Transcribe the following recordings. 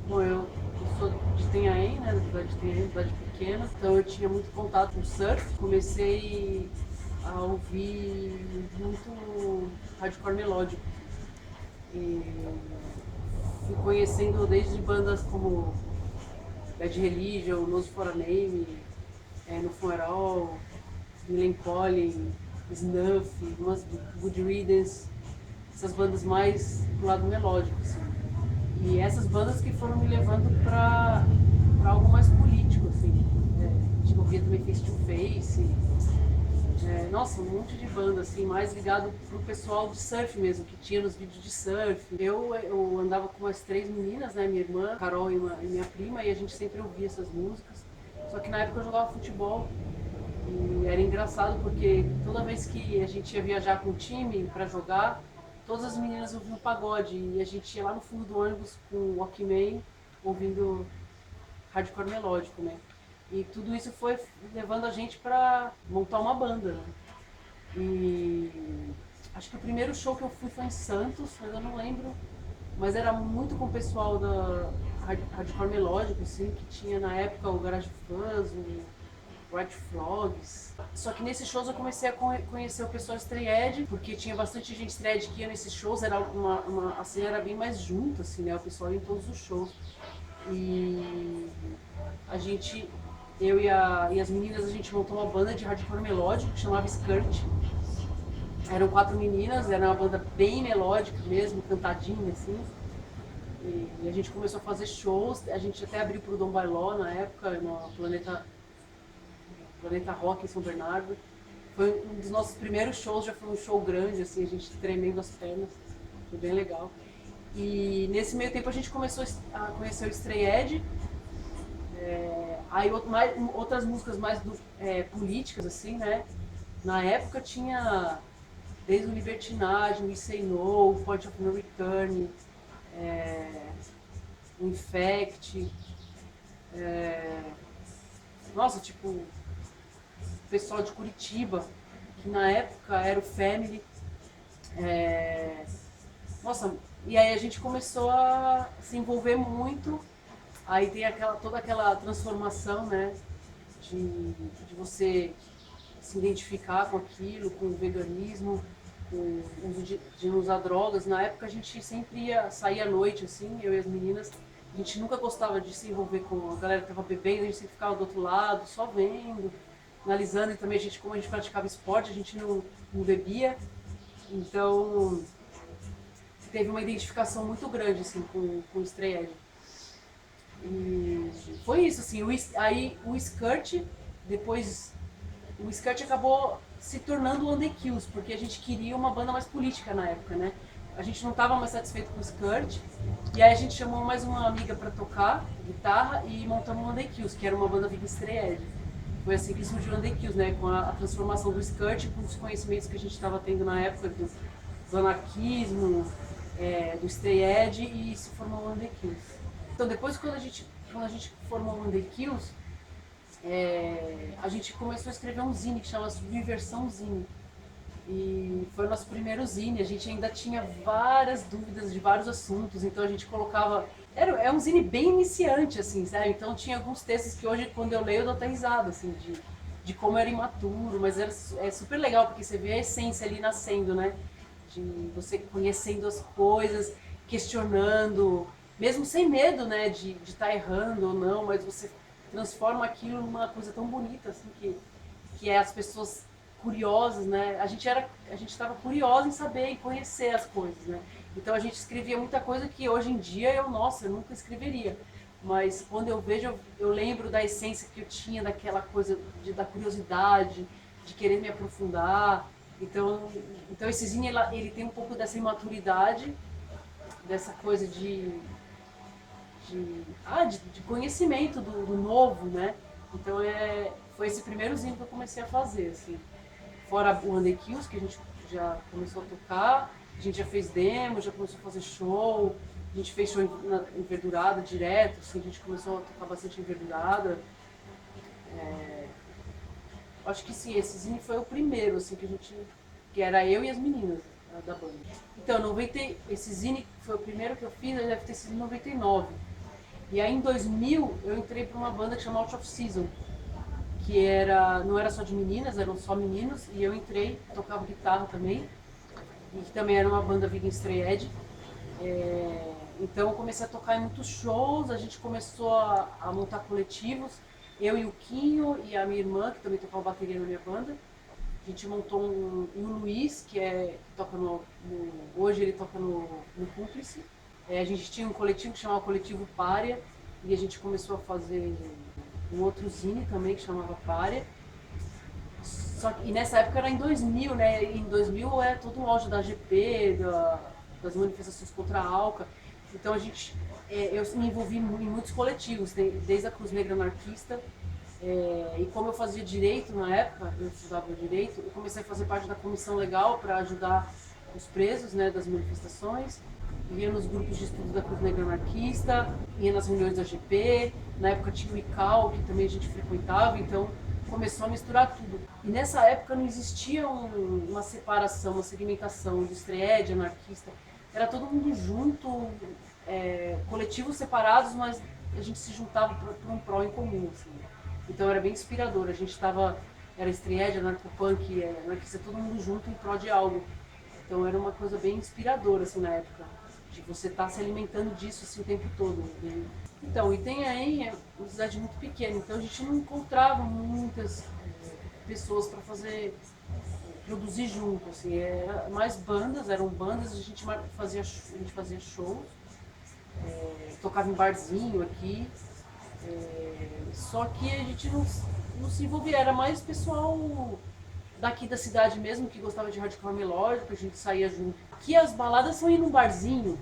Bom, eu sou de Itanhaém, né, da cidade de Itanhaém, cidade pequena, então eu tinha muito contato com surf. Comecei a ouvir muito hardcore melódico e fui conhecendo desde bandas como Bad Religion, Nose for a Name, No Funeral, Millencolin, Snuff, umas do Good Riddance, essas bandas mais do lado melódico, assim. E essas bandas que foram me levando para algo mais político, assim. A gente ouvia também Face to Face, nossa, um monte de banda, assim, mais ligado pro pessoal de surf mesmo, que tinha nos vídeos de surf. Eu andava com umas três meninas, né, minha irmã, Carol e minha prima, e a gente sempre ouvia essas músicas. Só que na época eu jogava futebol e era engraçado porque toda vez que a gente ia viajar com o time para jogar, todas as meninas ouviam pagode e a gente ia lá no fundo do ônibus com o Walkman ouvindo hardcore melódico, né? E tudo isso foi levando a gente para montar uma banda, né? E acho que o primeiro show que eu fui foi em Santos, mas eu não lembro. Mas era muito com o pessoal da hardcore melódico, assim, que tinha na época o Garage Fuzz, o White Frogs. Só que nesses shows eu comecei a conhecer o pessoal Stray Edge, porque tinha bastante gente Stray Edge que ia nesses shows, era assim, era bem mais junto, assim, né? O pessoal ia em todos os shows. E a gente, e as meninas, a gente montou uma banda de hardcore melódico que chamava Skirt. Eram quatro meninas, era uma banda bem melódica mesmo, cantadinha assim. E a gente começou a fazer shows, a gente até abriu pro Dom Bailó na época, no Planeta Rock em São Bernardo. Foi um dos nossos primeiros shows, já foi um show grande, assim, a gente tremendo as pernas, foi bem legal. E nesse meio tempo a gente começou a conhecer o Stray Edge, aí outras músicas mais políticas, assim, né? Na época tinha desde o Libertinagem, o We Say No, o Point of No Return, é, o Infect, é, nossa, tipo, o pessoal de Curitiba, que na época era o Family. É, nossa, e aí a gente começou a se envolver muito. Aí tem toda aquela transformação, né? De você se identificar com aquilo, com o veganismo, com o uso de não usar drogas. Na época a gente sempre ia sair à noite, assim, eu e as meninas. A gente nunca gostava de se envolver com a galera que estava bebendo, a gente sempre ficava do outro lado, só vendo, analisando. E também a gente, como a gente praticava esporte, a gente não bebia. Então teve uma identificação muito grande assim, com o Stray Edge. E foi isso, assim, aí o Skirt, depois o Skirt acabou se tornando o On The Kills, porque a gente queria uma banda mais política na época, né? A gente não estava mais satisfeito com o Skirt, e aí a gente chamou mais uma amiga para tocar guitarra e montamos o On The Kills, que era uma banda Big Stray Edge. Foi assim que surgiu o On The Kills, né? Com a transformação do Skirt, com os conhecimentos que a gente estava tendo na época do anarquismo, do Stray Edge, e se formou o On The Kills. Então depois quando a gente formou o On The Kills, a gente começou a escrever um zine que chama Subversão Zine. E foi o nosso primeiro zine. A gente ainda tinha várias dúvidas de vários assuntos, então a gente colocava. É um zine bem iniciante, assim, sabe? Então tinha alguns textos que hoje, quando eu leio, eu dou até risada, assim, de como era imaturo, mas é super legal, porque você vê a essência ali nascendo, né? De você conhecendo as coisas, questionando, mesmo sem medo, né, de estar errando ou não, mas você transforma aquilo numa coisa tão bonita, assim, que é as pessoas curiosas, né? A gente estava curiosa em saber e conhecer as coisas, né? Então a gente escrevia muita coisa que hoje em dia eu nunca escreveria. Mas quando eu vejo, eu lembro da essência que eu tinha daquela coisa da curiosidade, de querer me aprofundar. Então, então esse zine ele tem um pouco dessa imaturidade, dessa coisa de conhecimento do novo, né? Então foi esse primeiro zine que eu comecei a fazer, assim. Fora o Under Kills, que a gente já começou a tocar, a gente já fez demo, já começou a fazer show, a gente fez show enverdurada direto, assim, a gente começou a tocar bastante enverdurada. Acho que sim, esse zine foi o primeiro, assim, que era eu e as meninas da banda. Então, esse zine foi o primeiro que eu fiz, deve ter sido em 99. E aí em 2000 eu entrei para uma banda que chama Out of Season, não era só de meninas, eram só meninos, e eu entrei, tocava guitarra também, e que também era uma banda Vegan Stray Edge. Então eu comecei a tocar em muitos shows, a gente começou a montar coletivos, eu e o Quinho e a minha irmã, que também tocava bateria na minha banda. A gente montou e o Luiz, que toca hoje ele toca no Cúmplice. A gente tinha um coletivo que chamava Coletivo Pária, e a gente começou a fazer um outro zine também que chamava Pária. E nessa época era em 2000, né? E em 2000 é todo o auge da GP, das manifestações contra a ALCA. Então eu me envolvi em muitos coletivos, desde a Cruz Negra Anarquista. E como eu fazia direito na época, eu estudava direito, eu comecei a fazer parte da comissão legal para ajudar os presos, né, das manifestações. Ia nos grupos de estudo da Cruz Negra Anarquista, ia nas reuniões da GP. Na época tinha o ICAO, que também a gente frequentava, então começou a misturar tudo. E nessa época não existia uma separação, uma segmentação de estreed, anarquista. Era todo mundo junto, coletivos separados, mas a gente se juntava por um pró em comum. Assim. Então era bem inspirador. Era estreed, anarcopunk, anarquista, todo mundo junto em pró de algo. Então era uma coisa bem inspiradora assim, na época, de você estar se alimentando disso assim, o tempo todo. Então, e tem aí uma cidade muito pequena, então a gente não encontrava muitas pessoas para produzir junto, assim, eram bandas, a gente fazia shows, tocava em barzinho aqui, só que a gente não se envolvia, era mais pessoal daqui da cidade mesmo, que gostava de hardcore melódico, a gente saía junto. Aqui as baladas são ir num barzinho,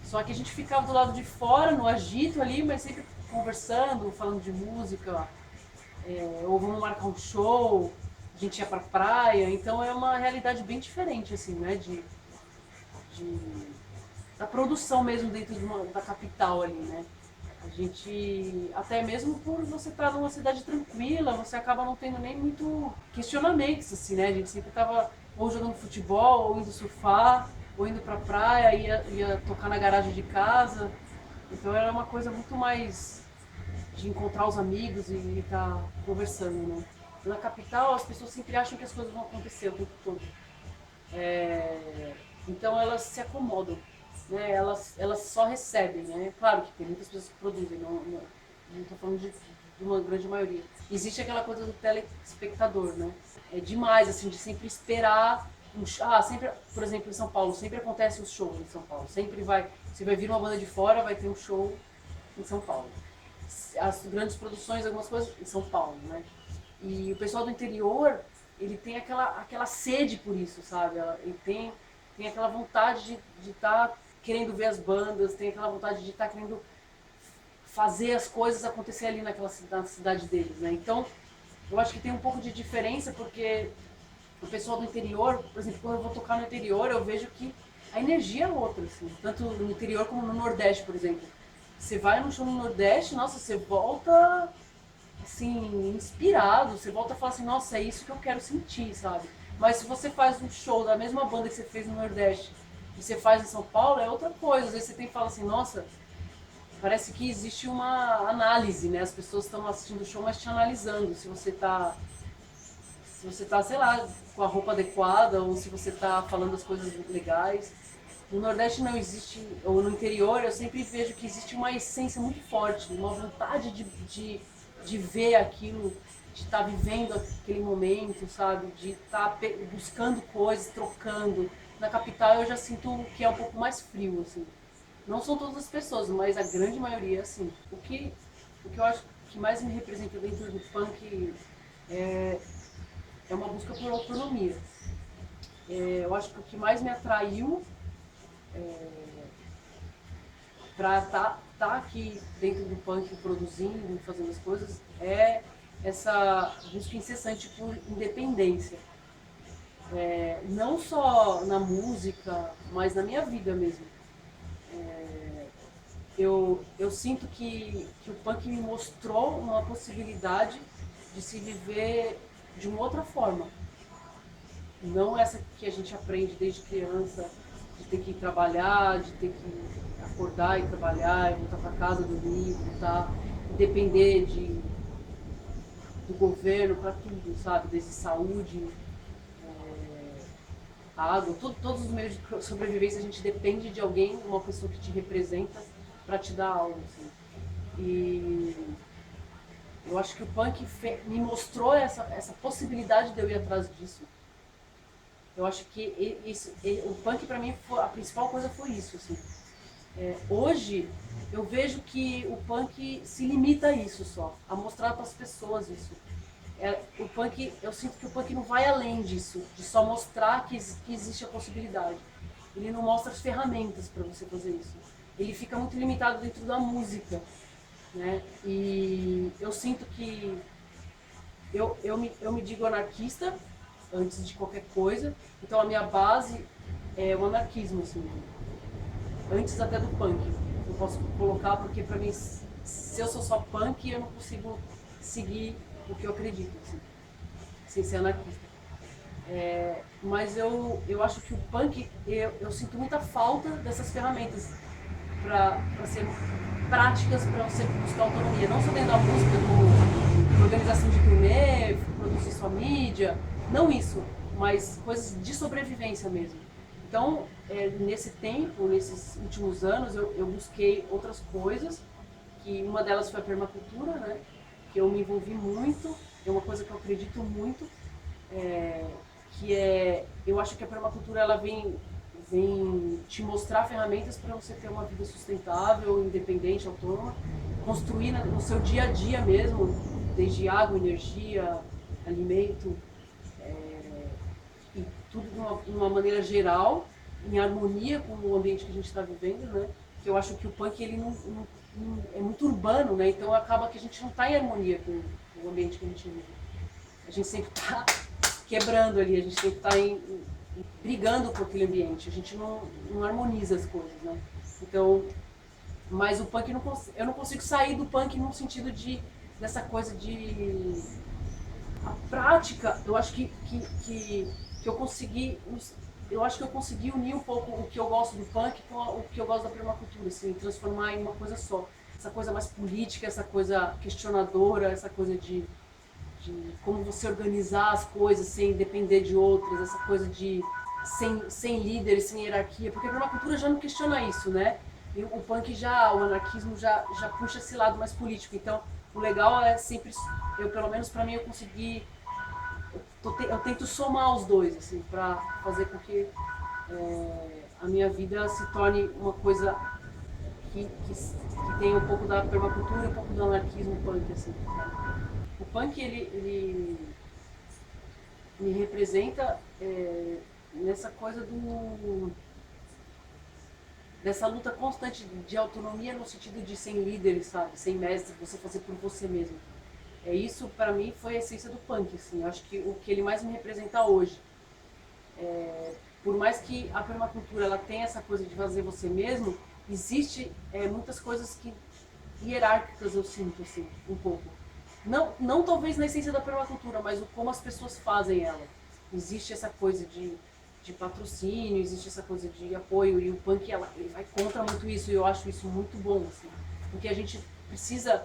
só que a gente ficava do lado de fora, no agito ali, mas sempre conversando, falando de música, ou vamos marcar um show, a gente ia pra praia, então é uma realidade bem diferente, assim, né, da produção mesmo dentro da capital ali, né. A gente, até mesmo por você estar numa cidade tranquila, você acaba não tendo nem muito questionamentos, assim, né? A gente sempre estava ou jogando futebol, ou indo surfar, ou indo pra praia, ia tocar na garagem de casa. Então era uma coisa muito mais de encontrar os amigos e estar conversando, né? Na capital, as pessoas sempre acham que as coisas vão acontecer o tempo todo. Então elas se acomodam. Né, elas só recebem, né? Claro que tem muitas pessoas que produzem, não estou falando de uma grande maioria. Existe aquela coisa do telespectador, né? É demais, assim, de sempre esperar sempre, por exemplo, em São Paulo, sempre acontece os shows em São Paulo. Você vai vir uma banda de fora, vai ter um show em São Paulo. As grandes produções, algumas coisas em São Paulo, né? E o pessoal do interior, ele tem aquela sede por isso, sabe? Ele tem aquela vontade de estar querendo ver as bandas, tem aquela vontade de estar querendo fazer as coisas acontecer ali na cidade deles, né? Então, eu acho que tem um pouco de diferença, porque o pessoal do interior, por exemplo, quando eu vou tocar no interior, eu vejo que a energia é outra, assim, tanto no interior como no Nordeste, por exemplo. Você vai num show no Nordeste, nossa, você volta, assim, inspirado, você volta a falar assim, nossa, é isso que eu quero sentir, sabe? Mas se você faz um show da mesma banda que você fez no Nordeste e você faz em São Paulo, é outra coisa. Às vezes você tem que falar assim, nossa, parece que existe uma análise, né? As pessoas estão assistindo o show, mas te analisando. Se você tá, sei lá, com a roupa adequada ou se você tá falando as coisas legais. No Nordeste não existe, ou no interior, eu sempre vejo que existe uma essência muito forte, uma vontade de ver aquilo, de estar vivendo aquele momento, sabe? De estar buscando coisas, trocando. Na capital eu já sinto que é um pouco mais frio, assim. Não são todas as pessoas, mas a grande maioria, assim. O que eu acho que mais me representa dentro do punk é uma busca por autonomia. Eu acho que o que mais me atraiu para tá aqui dentro do punk produzindo, fazendo as coisas, é essa busca incessante por independência. Não só na música, mas na minha vida mesmo. Eu sinto que o punk me mostrou uma possibilidade de se viver de uma outra forma. Não essa que a gente aprende desde criança, de ter que trabalhar, de ter que acordar e trabalhar, e voltar para casa, dormir, voltar, depender do governo para tudo, sabe? Desde saúde, água, todos os meios de sobrevivência a gente depende de alguém, uma pessoa que te representa para te dar algo, assim. E eu acho que o punk me mostrou essa possibilidade de eu ir atrás disso. Eu acho que o punk para mim, a principal coisa foi isso, assim. Hoje eu vejo que o punk se limita a isso só, a mostrar para as pessoas isso. O punk, eu sinto que o punk não vai além disso, de só mostrar que existe a possibilidade. Ele não mostra as ferramentas para você fazer isso. Ele fica muito limitado dentro da música, né? E eu sinto que eu me digo anarquista antes de qualquer coisa, então a minha base é o anarquismo, assim, antes até do punk. Eu posso colocar porque para mim, se eu sou só punk, eu não consigo seguir o que eu acredito, assim, sem ser anarquista. Mas eu acho que o punk, eu sinto muita falta dessas ferramentas para ser práticas para você buscar autonomia, não só dentro da música, como organização de turnê, produzir sua mídia, não isso, mas coisas de sobrevivência mesmo. Então, nesse tempo, nesses últimos anos, eu busquei outras coisas, que uma delas foi a permacultura, né? Que eu me envolvi muito, é uma coisa que eu acredito muito, eu acho que a permacultura ela vem te mostrar ferramentas para você ter uma vida sustentável, independente, autônoma, construir no seu dia a dia mesmo, desde água, energia, alimento, e tudo de uma maneira geral, em harmonia com o ambiente que a gente está vivendo, né? Que eu acho que o punk ele não é muito urbano, né? Então acaba que a gente não está em harmonia com o ambiente que a gente vive. A gente sempre está quebrando ali, a gente sempre está brigando com aquele ambiente, a gente não harmoniza as coisas, né? Então, mas o punk, eu não consigo sair do punk no sentido dessa coisa de... A prática, eu acho que eu consegui... Eu acho que eu consegui unir um pouco o que eu gosto do punk com o que eu gosto da permacultura, assim, transformar em uma coisa só. Essa coisa mais política, essa coisa questionadora, essa coisa de como você organizar as coisas sem depender de outras, essa coisa de sem líderes, sem hierarquia, porque a permacultura já não questiona isso, né? E o punk o anarquismo já puxa esse lado mais político. Então, o legal é sempre, pelo menos para mim, eu consegui, eu tento somar os dois, assim, para fazer com que a minha vida se torne uma coisa que tenha um pouco da permacultura e um pouco do anarquismo punk, assim, sabe? O punk, ele me representa nessa coisa dessa luta constante de autonomia no sentido de sem líderes, sabe? Sem mestre, você fazer por você mesmo. Isso, para mim, foi a essência do punk, assim. Eu acho que o que ele mais me representa hoje. Por mais que a permacultura ela tenha essa coisa de fazer você mesmo, existe muitas coisas hierárquicas, eu sinto, assim, um pouco. Não talvez na essência da permacultura, mas como as pessoas fazem ela. Existe essa coisa de patrocínio, existe essa coisa de apoio, e o punk ele vai contra muito isso, e eu acho isso muito bom, assim, porque a gente precisa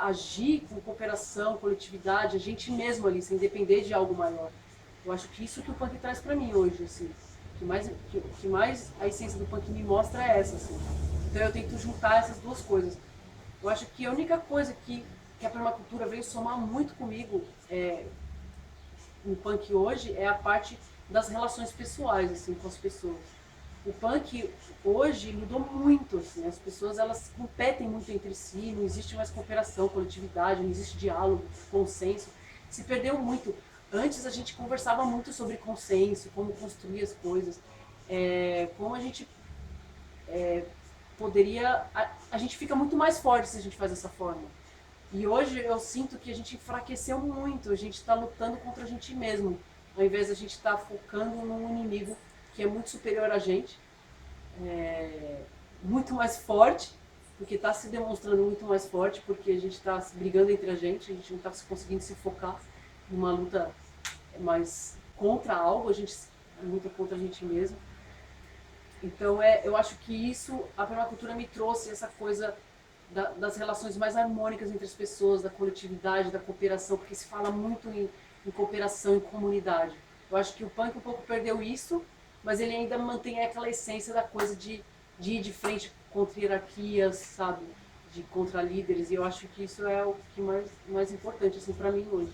agir com cooperação, coletividade, a gente mesmo ali, sem depender de algo maior. Eu acho que isso que o punk traz pra mim hoje, assim, que mais a essência do punk me mostra é essa, assim. Então eu tento juntar essas duas coisas. Eu acho que a única coisa que a permacultura veio somar muito comigo no punk hoje é a parte das relações pessoais, assim, com as pessoas. O punk hoje mudou muito, assim, as pessoas elas competem muito entre si, não existe mais cooperação, coletividade, não existe diálogo, consenso, se perdeu muito. Antes a gente conversava muito sobre consenso, como construir as coisas, como a gente poderia... A gente fica muito mais forte se a gente faz dessa forma. E hoje eu sinto que a gente enfraqueceu muito, a gente está lutando contra a gente mesmo, ao invés de a gente estar focando num inimigo que é muito superior a gente, muito mais forte, porque está se demonstrando muito mais forte, porque a gente está brigando entre a gente não está conseguindo se focar numa luta mais contra algo, a gente luta contra a gente mesmo. Então eu acho que isso, a permacultura me trouxe essa coisa das relações mais harmônicas entre as pessoas, da coletividade, da cooperação, porque se fala muito em cooperação, em comunidade. Eu acho que o punk um pouco perdeu isso, mas ele ainda mantém aquela essência da coisa de ir de frente contra hierarquias, sabe? De contra líderes, e eu acho que isso é o que mais importante assim, para mim hoje.